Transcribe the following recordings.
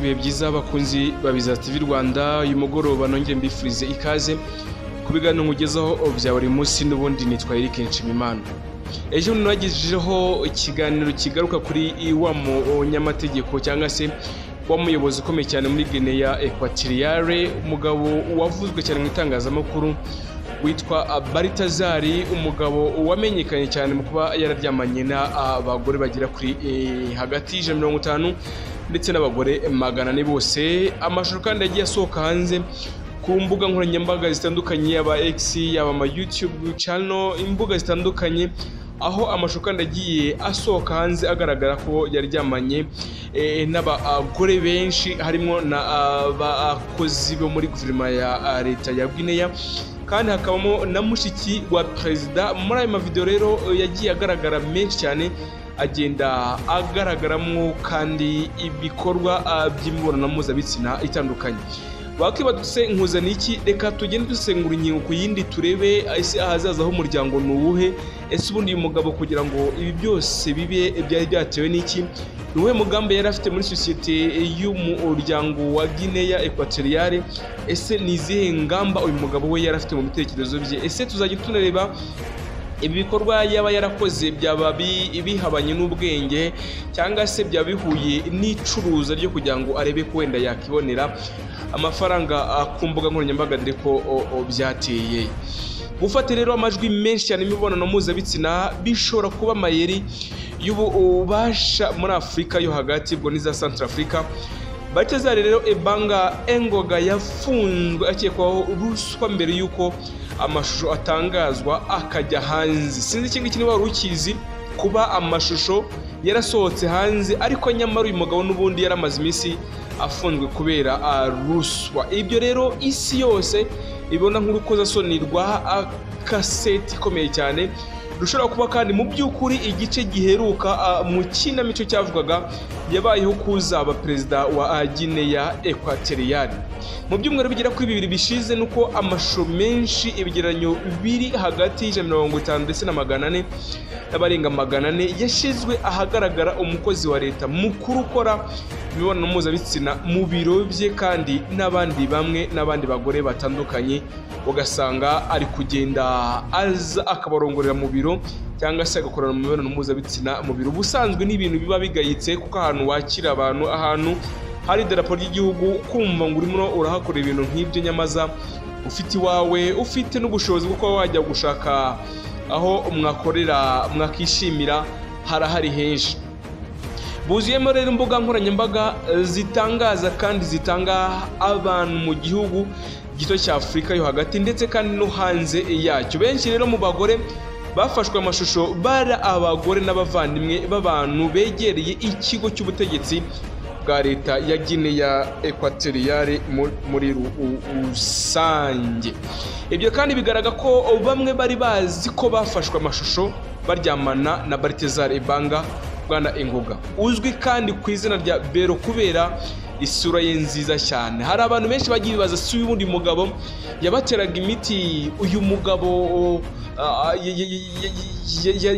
ibihe byiza abakunzi babiza TV Rwanda uyu mugoroba nongeye mbifurize ikaze kubigana nkugezaho bya buri munsi n'ubundi nitwa Eric Nshimimana. Ejo nagijeho ikiganiro kigaruka kuri wa munyamategeko cyangwa se wa muyobozi ukomeye cyane muri Guinea Equatoriale, umugabo wavuzwe cyane mu itangazamakuru witwa Baritazari, umugabo wamenyekanye cyane mu kuba yararyamanye n'abagore bagira kuri hagati ya 50 ndetse n'abagore 400 bose. Amashusho kandi yagiye asohoka hanze ku mbuga nkoranyambaga zitandukanye, yaba X, yaba ama YouTube channel, imbuga zitandukanye, aho amashusho kandi yagiye asohoka hanze agaragara ko yaryamanye n'abagore benshi, harimo n'abakozi bo muri guverinoma ya leta ya Guinea, kandi hakabamo na mushiki wa perezida. Muri ayo mavideo rero yagiye agaragara menshi cyane, agenda agaragaramo kandi ibikorwa by'imibonano mpuzabitsina itandukanye. Bakibadutse nkuzana iki, reka tugende dusengura inkingo ku yindi turebe ese ahazaza ho umuryango nuwuhe, ese ubundi uyu mugabo kugira ngo ibi byose bibe byari byatewe n'iki, nuwe mugambi yari afite muri societe y'umuryango wa Guinea Equatoriale, ese nizihe ngamba uyu mugabo we yari afite mu bitekerezo bye, ese tuzajya tunareba ibi bikorwa yaba yarakoze byaba bihabanye n'ubwenge cyangwa se byaba bihuye n'icuruza ryo kugira ngo arebe ko wenda yakibonera amafaranga ku mbuga nkoranyambaga dore ko byateye. Gufata rero amajwi menshi cyane imibonano mpuzabitsina bishobora kuba amayeri y'ububasha muri Afurika yo hagati, bwo niza Central Africa. Baritazari rero Ebanga Engoga yafunzwe akekwaho ruswa mbere y'uko amashusho atangazwa akajya hanze. Sinzi ikindi kintu wari ukizi kuba amashusho yarasohotse hanze, ariko nyamara uyu mugabo n'ubundi yaramaze iminsi afunzwe kubera ruswa. Ibyo rero isi yose ibona nk'urukozasoni rwa kaseti ikomeye cyane, rushobora kuba kandi mu by'ukuri igice giheruka mu kinamico cyavugaga yabayeho kuzaba perezida wa Guinea Equatoriale. Mu byumweru bigera kuri 2 bishize nuko amashusho menshi, ibigeranyo biri hagati ya 50 ndetse na 400 n'abarenga 400 yashizwe ahagaragara umukozi wa leta mukuru ukora imibonano mpuzabitsina mu biro bye, kandi n'abandi bagore batandukanye ugasanga ari kugenda aza akabarongorera mu biro cyangwa se agakorana mu mibonano mpuzabitsina mu biro. Ubusanzwe n'ibintu biba bigayitse, kuko ahantu wakira abantu, ahantu hari idarapo ry'igihugu, kumva ngo urimo urahakora ibintu nk'ibyo, nyamaza ufite iwawe, ufite n'ubushobozi bwo kuba wajya gushaka aho mwakorera mwakishimira, harahari henshi. Buzuyemo rero imbuga nkoranyambaga zitangaza kandi zitanga abantu mu gihugu gito cya Afurika yo hagati ndetse kandi no hanze yacyo. Benshi rero mu bagore bafashwe amashusho bari abagore n'abavandimwe b'abantu begereye ikigo cy'ubutegetsi bwa leta ya Guinea Equatoriale muri rusange. Ibyo kandi bigaragara ko bamwe bari bazi ko bafashwe amashusho baryamana na Baritazari Ebanga Bwana Engoga, uzwi kandi ku izina rya Bero kubera isura ye nziza cyane. Hari abantu benshi bagiye bibaza si ubundi mugabo yabateraga imiti, uyu mugabo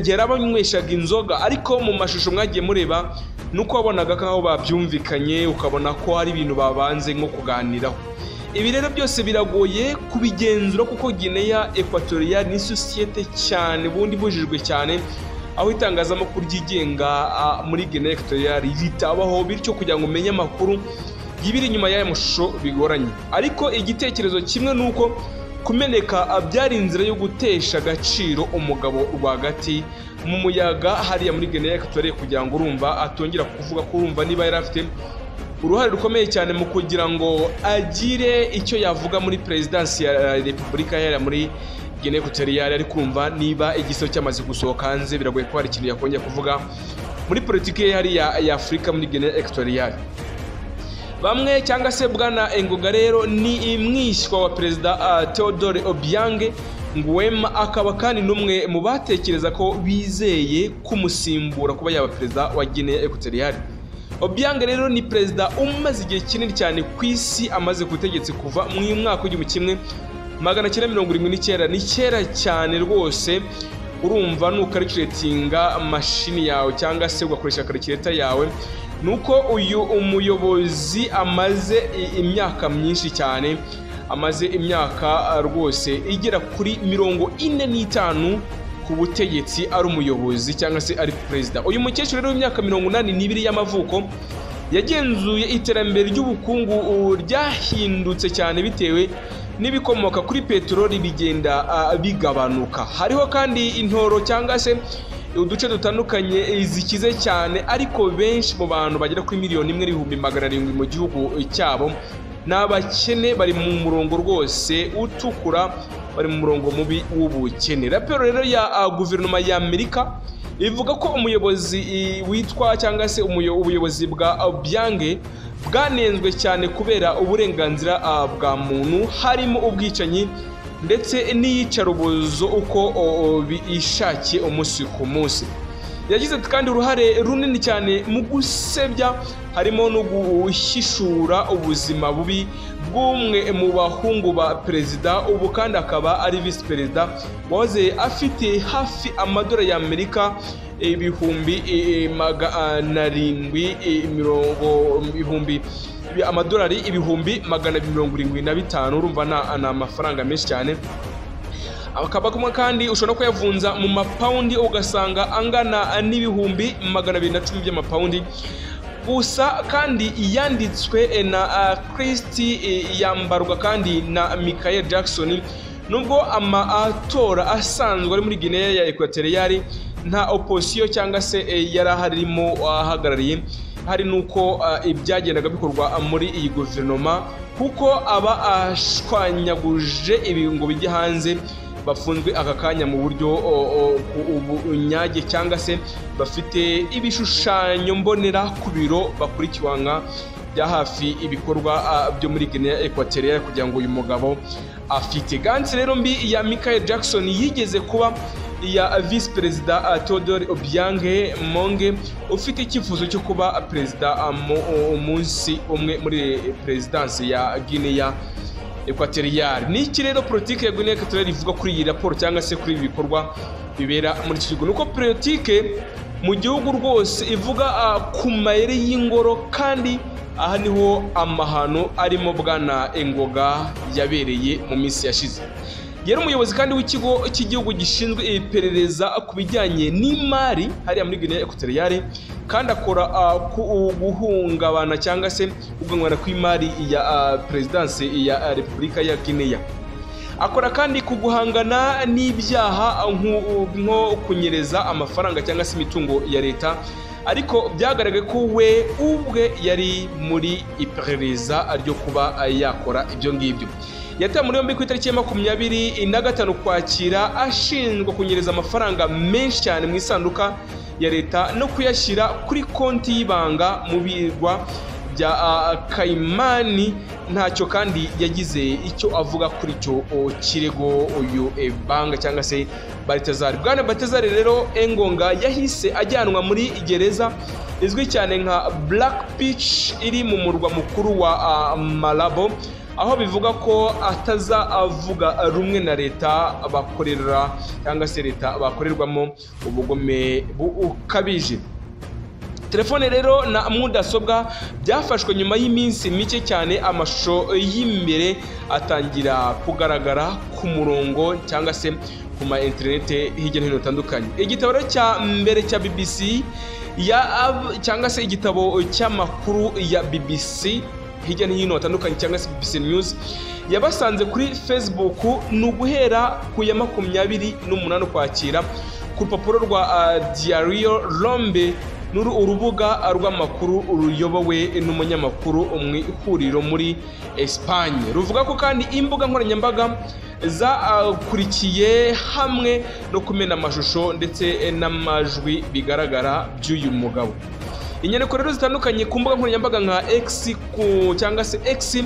yarabanyweshaga inzoga, ariko mu mashusho mwagiye mureba nuko wabonaga kaho babyumvikanye, ukabona ko hari ibintu babanze nko kuganiraho. Ibi rero byose biragoye kubigenzura, kuko Guinea Equatoriale ni societe cyane bundi bujijwe cyane, aho itangazamakuru ryigenga muri Guinea Equatoriale ritabaho, bityo kugira ngo umenye amakuru y'ibiri inyuma y'aya mashusho bigoranye. Ariko igitekerezo kimwe nuko kumeneka byari inzira yo gutesha agaciro umugabo rwagati mu muyaga hariya muri Guinea Equatoriale, kugira ngo urumva atongera kuvuga ko urumva niba yari afite uruhare rukomeye cyane mu kugira ngo agire icyo yavuga muri presidency ya Repubulika ya muri Guinea Equatoriale, ari kumva niba igiso cyamaze gusohoka hanze biragoye ko hari ikintu yakongera kuvuga muri politiki yari ya Afurika muri Guinea Equatoriale. Bamwe cyangwa se Bwana Engoga rero ni mwishywa wa perezida Theodore Obiang Nguema, akaba kandi n'umwe mu batekereza ko bizeye kumusimbura kuba yaba perezida wa Guinea Equatoriale. Obiang rero ni perezida umaze igihe kinini cyane ku isi, amaze gutegetse kuva mu mwaka w'1979. Ni kera cyane rwose, urumva nukarikiratinga mashini yawe cyangwa se ugakoresha calculator yawe nuko uyu umuyobozi amaze imyaka myinshi cyane, amaze imyaka rwose igera kuri 45 ku butegetsi ari umuyobozi cyangwa se ari perezida. Uyu mukecuru rero w'imyaka 82 y'amavuko yagenzuye iterambere ry'ubukungu ryahindutse cyane bitewe n'ibikomoka kuri peteroli bigenda bigabanuka. Hariho kandi intoro cyangwa se uduce dutandukanye zikize cyane, ariko benshi mu bantu bagera kuri 1,700,000 mu gihugu cyabo n'abakene, bari mu murongo rwose utukura, bari mu murongo mubi w'ubukene. Raporo rero ya guverinoma ya Amerika ivuga ko umuyobozi witwa cyangwa se ubuyobozi bwa Obiang bwanenzwe cyane kubera uburenganzira bwa muntu, harimo ubwicanyi ndetse n'iyicarubozo uko bishakiye umunsi ku munsi. Yagize kandi uruhare runini cyane mu gusebya, harimo no guhishura ubuzima bubi bw'umwe mu bahungu ba perezida, ubu kandi akaba ari visi perezida, wahoze afite hafi amadolari y'Amerika amadolari 275,000. Urumva ni amafaranga menshi cyane. Akaba kandi ushobora kuyavunza mu mapawundi ugasanga angana n'ibihumbi 210 by'amapawundi. Gusa kandi yanditswe na Christy yambarwa kandi na Michael Jackson. Nubwo amatora asanzwe ari muri Guinea ya Equatorial nta opposition cyangwa se yaraharimo ahagarariye, hari nuko ibyagendaga bikorwa muri iyi guverinoma, kuko aba ashwanyaguje ibingo bijya hanze bafunzwe aka kanya mu buryo ubunyage, cyangwa se bafite ibishushanyo mbonera ku biro bakurikiranwa bya hafi ibikorwa byo muri Guinea Equatorial kugira ngo uyu mugabo afite. Ganzi rero mbi ya Michael Jackson yigeze kuba ya vice perezida Theodore Obiang Monge, ufite icyifuzo cyo kuba perezida umunsi umwe muri presidansi ya Guinea Equatorial. Niki rero politike ya Guinea Equatorial ivuga kuri iyi raporo cyangwa se kuri ibi bikorwa bibera muri iki gihugu? Nuko politike mu gihugu rwose ivuga ku mayeri y'ingoro, kandi aha niho amahano arimo Bwana Engonga yabereye mu minsi yashize. Yari umuyobozi kandi w'ikigo cy'igihugu gishinzwe iperereza ku bijyanye n'imari hariya muri Guinea Equatorial, kandi akora guhungabana cyangwa se guhungabana kw'imari ya presidansi ya Repubulika ya Guinea. Akora kandi ku guhangana n'ibyaha nko kunyereza amafaranga cyangwa se imitungo ya leta, ariko byagaragaye ko we ubwe yari muri iperereza ryo kuba yakora ibyo ngibyo. Yatawe muri yombi ku itariki ya 25 Ukwakira ashinjwa kunyereza amafaranga menshi cyane mu isanduka ya leta no kuyashyira kuri konti y'ibanga mu birwa bya Kaimani. Ntacyo kandi yagize icyo avuga kuri cyo kirego uyu banga cyangwa se Baltazar. Bwana Baltazar rero Engonga yahise ajyanwa muri gereza izwi cyane nka Black Beach iri mu murwa mukuru wa Malabo, aho bivuga ko ataza avuga rumwe na leta bakorera cyangwa se leta bakorerwamo ubugome bukabije. Telefone rero na mudasobwa byafashwe nyuma y'iminsi mike cyane, amashusho y'imbere atangira kugaragara ku murongo cyangwa se ku ma internet hirya no hino hatandukanye. Igitabo cya mbere cya BBC cyangwa se igitabo cy'amakuru ya BBC hirya no hino hatandukanye cyangwa se BBC News yabasanze kuri Facebook n'uguhera ku ya 28 Ukwakira ku rupapuro rwa Diario Lombe, urubuga rw'amakuru ruyobowe n'umunyamakuru ihuriro muri Espagne. Ruvuga ko kandi imbuga nkoranyambaga zakurikiye hamwe no kumena amashusho ndetse n'amajwi bigaragara by'uyu mugabo. Inyandiko rero zitandukanye ku mbuga nkoranyambaga nka X cyangwa se X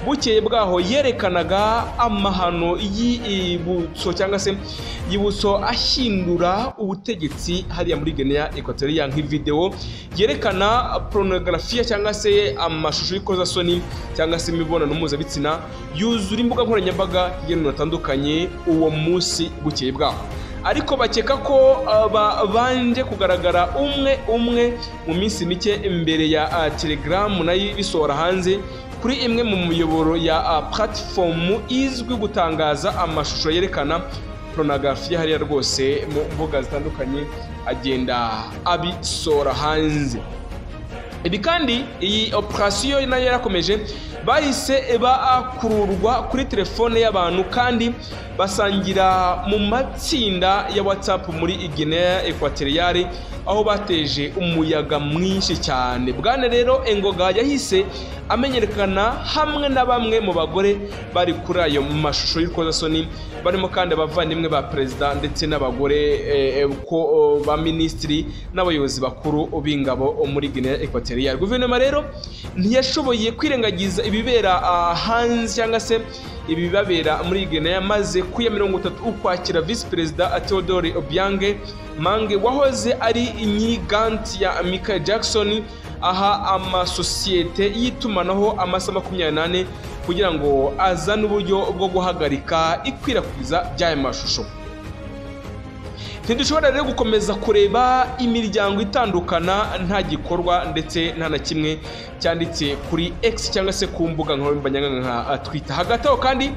bukeye bwaho yerekanaga amahano y'ibutso cyangwa se yibutso ahindura ubutegetsi hariya muri Guinea Equatorial, nk'ivideo yerekana pornografia cyangwa se amashusho y'kozasoni cyangwa se imibonano mpuzabitsina yuzura imbuga nkoranyambaga y'ibintu bitandukanye uwo munsi bukeye bwaho. ariko bakeka ko babanje kugaragara umwe mu minsi mike imbere ya Telegram nayo bisohora hanze kuri imwe mu miyoboro ya platform izwi gutangaza amashusho yerekana pornography hariya rwose mu mbuga zitandukanye agenda abisora hanze. Ibi kandi iyi operation nayo yarakomeje, bahise bakururwa kuri telefone y'abantu kandi basangira mu matsinda ya WhatsApp muri Guinea Equatoriale aho bateje umuyaga mwinshi cyane. Bwana rero Engoga yahise amenyekana hamwe na bamwe mu bagore bari kuri ayo mashusho y'urukozasoni, barimo kandi abavandimwe ba perezida ndetse n'abagore ko ba ministri n'abayobozi bakuru b'ingabo muri Guinea Equatoriale. Guverinoma rero ntiyashoboye kwirengagiza ibibera hanze cyangwa se ibibabera muri Guinea, maze ku ya 30 ukwakira Vice President Theodore Obiang Mange wahoze ari nyigant ya Michael Jackson aha amasosiyete y'itumanaho amasaha 28 kugira ngo azane uburyo bwo guhagarika ikwirakwiza by'aya mashusho. Ntidushobora rero gukomeza kureba imiryango itandukana nta gikorwa ndetse nta na kimwe cyanditse kuri X cyangwa se ku mbuga nkoranyambaga nka Twitter. Hagati aho kandi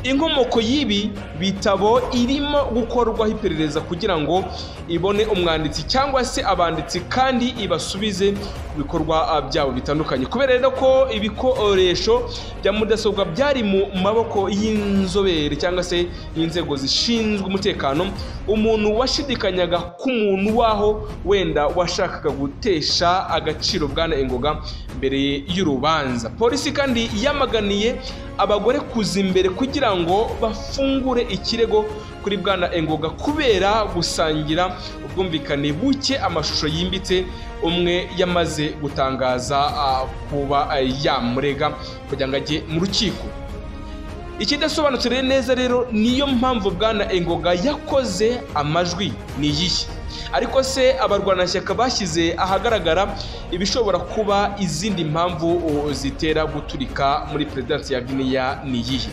inkomoko y'ibi bitabo irimo gukorwaho iperereza kugira ngo ibone umwanditsi cyangwa se abanditsi kandi ibasubize ku bikorwa byabo bitandukanye. Kubera rero ko ibikoresho bya mudasobwa byari mu maboko y'inzobere cyangwa se y'inzego zishinzwe umutekano, umuntu washidikanyaga ku muntu waho wenda washakaga gutesha agaciro Bwana Engoga mbere y'urubanza. Polisi kandi yamaganiye abagore kuza imbere kugira ngo bafungure ikirego kuri Bwana Engoga kubera gusangira ubwumvikane buke amashusho yimbitse umwe yamaze gutangaza kuba yamurega kugira ngo ajye mu rukiko. Ikidasobanutse neza rero niyo mpamvu Bwana Engoga yakoze amajwi ni iyihe, ariko se abarwanashyaka bashyize ahagaragara ibishobora kuba izindi mpamvu zitera guturika muri Presidence ya Guinea ni iyihe?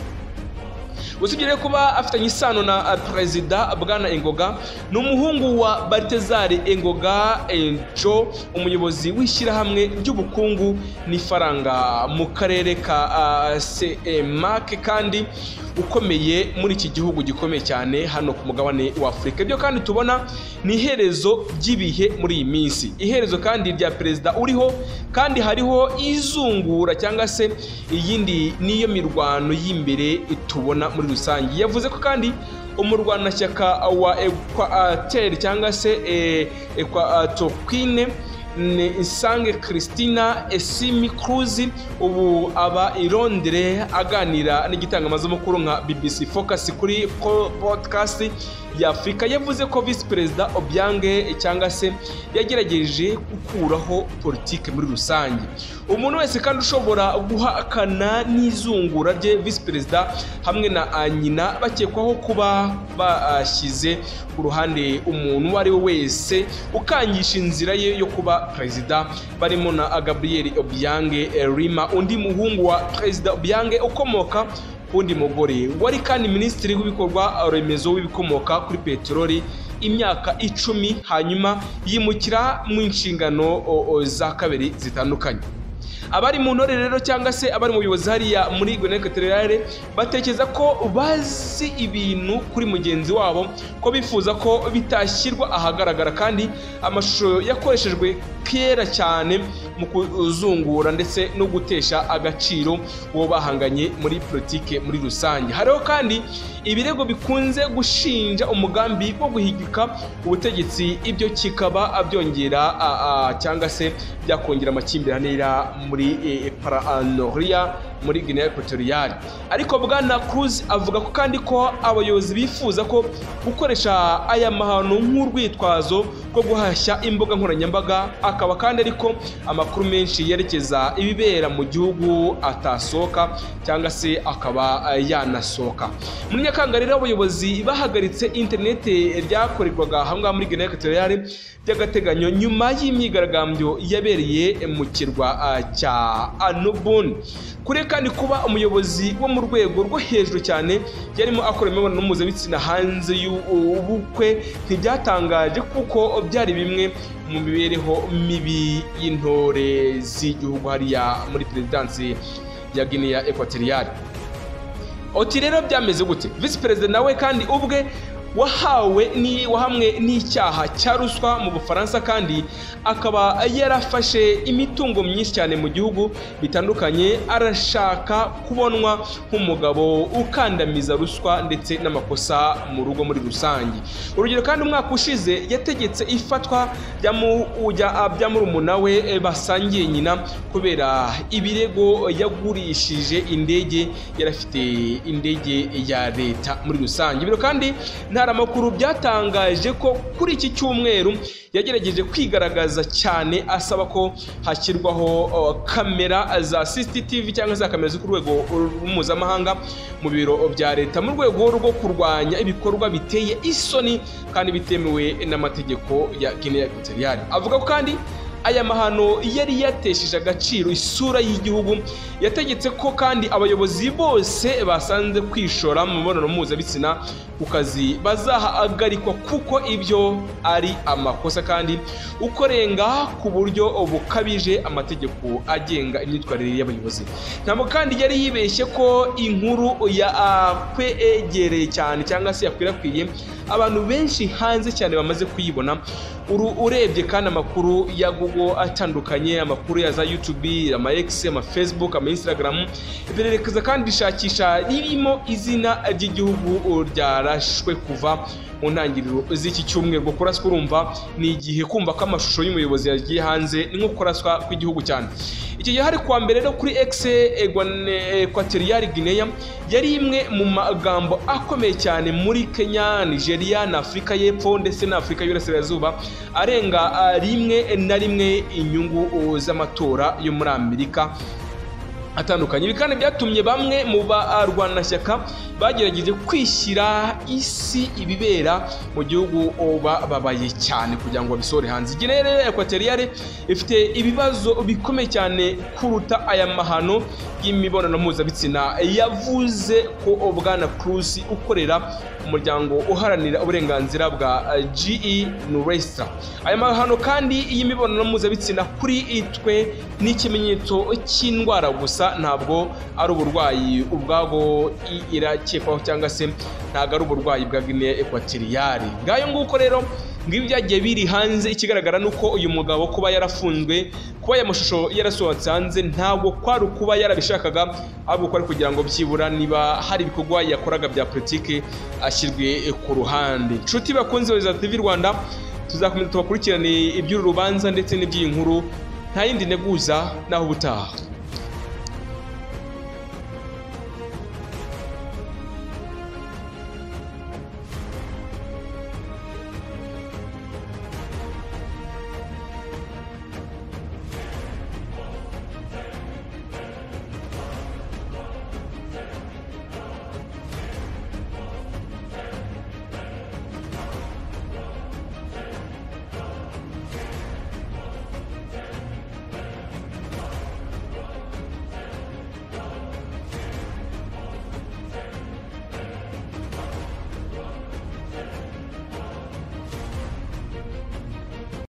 Usibye kuba afitanye isano na Perezida Bwana Engoga, ni umuhungu wa Balthazar Engoga Encho, umuyobozi w'ishyirahamwe ry'ubukungu n'ifaranga mu karere ka CEMAC kandi ukomeye muri iki gihugu gikomeye cyane hano ku mugabane wa Afurika. Ibyo kandi tubona ni iherezo ry'ibihe muri iyi minsi, iherezo kandi rya perezida uriho, kandi hariho izungura cyangwa se iyindi niyo mirwano y'imbere tubona muri rusange. Yavuze ko kandi umurwanashyaka wa Equateur cyangwa se Equatoquine Nsange Christina Esimi Cruz ubu aba i Londres aganira n'igitangazamakuru nka BBC Focus kuri podcast ya Afrika. Yavuze ko Vice President Obiang cyangwa se yagerageje gukuraho politike muri rusange. Umuntu wese kandi ushobora guhakana n'izungura rye Vice President hamwe na nyina bakekwaho kuba bashyize ku ruhande umuntu wari wese ukangisha inzira ye yo kuba President, barimo na Gabriel Obiang Rima, undi muhungu wa President Obiang ukomoka kundi mugore wari kandi Minisitiri w'ibikorwa remezo w'ibikomoka kuri peteroli imyaka 10 hanyuma yimukira mu inshingano za kabiri zitandukanye. Abari mu ntore rero cyangwa se abari mu buyobozi hariya muri Guinea Equatoriale batekereza ko bazi ibintu kuri mugenzi wabo, ko bifuza ko bitashyirwa ahagaragara kandi amashusho yakoreshejwe kera cyane mu kuzungura ndetse no gutesha agaciro uwo bahanganye muri politike muri rusange. Hariho kandi ibirego bikunze gushinja umugambi wo guhigika ubutegetsi, ibyo kikaba byongera cyangwa se byakongera amakimbirane muri paranoia muri Guinea Equatoriale. Ariko Bwana Cruz avuga ko kandi ko abayobozi bifuza ko gukoresha aya mahano nk'urwitwazo rwo guhashya imbuga nkoranyambaga, akaba kandi ariko amakuru menshi yerekeza ibibera mu gihugu atasohoka cyangwa se akaba yanasohoka. Muri Nyakanga rero abayobozi bahagaritse interinete ryakorerwaga hamwe muri Guinea Equatoriale by'agateganyo nyuma y'imyigaragambyo yabereye mu kirwa cya Anubun. Kure kandi kuba umuyobozi wo mu rwego rwo hejuru cyane yarimo akora imibonano mpuzabitsina hanze y'ubukwe ntibyatangaje kuko byari bimwe mu mibereho mibi y'intore z'igihugu hariya muri perezidansi ya Guinea Equatoriale. Oti rero byameze gute? Vice President nawe kandi ubwe wahamwe n'icyaha cya ruswa mu Bufaransa kandi akaba yarafashe imitungo myinshi cyane mu gihugu bitandukanye, arashaka kubonwa nk'umugabo ukandamiza ruswa ndetse n'amakosa mu rugo muri rusange. Urugero kandi umwaka ushize yategetse ifatwa bya murumuna we basangiye nyina kubera ibirego yagurishije indege, yarafite indege ya leta muri rusange. Biro kandi amakuru byatangaje ko kuri iki cyumweru yagerageje kwigaragaza cyane asaba ko hashyirwaho kamera za CCTV cyangwa za kamera zo ku rwego mpuzamahanga mu biro bya leta mu rwego rwo kurwanya ibikorwa biteye isoni kandi bitemewe n'amategeko ya Guinea Equatoriale. Avuga ko kandi aya mahano yari yatesheje agaciro isura y'igihugu. Yategetse ko kandi abayobozi bose basanze kwishora mu mibonano mpuzabitsina ku kazi bazahagarikwa kuko ibyo ari amakosa kandi ukorenga ku buryo bukabije amategeko agenga imyitwarire y'abayobozi. Ntabwo kandi yari yibeshye ko inkuru yakwegereye cyane cyangwa se yakwirakwiye abantu benshi hanze cyane bamaze kuyibona. Urebye kandi amakuru ya Google atandukanye, amakuru ya za YouTube, ama X, ama Facebook, ama Instagram, iberekeza kandi ishakisha ririmo izina ry'igihugu ryarashwe kuva mu ntangiriro z'iki cyumweru. Ngo kuraswa urumva ni igihe kumva ko amashusho y'umuyobozi yagiye hanze ni nko kuraswa kw'igihugu cyane. Iki gihe hari kwa mbere rero kuri X Equatorial Guinea yari imwe mu magambo akomeye cyane muri Kenya, Nigeria na Afurika y'Epfo ndetse na Afurika y'Uburasirazuba, arenga rimwe na rimwe inyungu z'amatora yo muri Amerika atandukanye. Ibi kandi byatumye bamwe mu barwanashyaka bagerageje kwishyira isi ibibera mu gihugu babaye cyane kugira ngo babisore hanze. Guinea Equatoriale ifite ibibazo bikomeye cyane kuruta aya mahano y'imibonano mpuzabitsina. Yavuze ko Bwana Cruz ukorera umuryango uharanira uburenganzira bwa GE Nuestra, aya mahano kandi y'imibonano mpuzabitsina kuri itwe ni ikimenyetso cy'indwara gusa, ntabwo ari uburwayi ubwabwo irakekwaho cyangwa se ntabwo ari uburwayi bwa Guinea Equatoriale. Ngayo nguko rero ngibi byagiye biri hanze. Ikigaragara nuko uyu mugabo kuba yarafunzwe, kuba amashusho yarasohotse hanze, ntabwo kwari kuba yarabishakaga, ahubwo kwari kugira ngo byibura niba hari ibikorwa yakoraga bya politike ashyirwe ku ruhande. Nshuti bakunze za TV Rwanda, tuzakomeza tubakurikirane iby'uru rubanza ndetse n'iby'iyi nkuru. Nta yindi neguza naho ubutaha.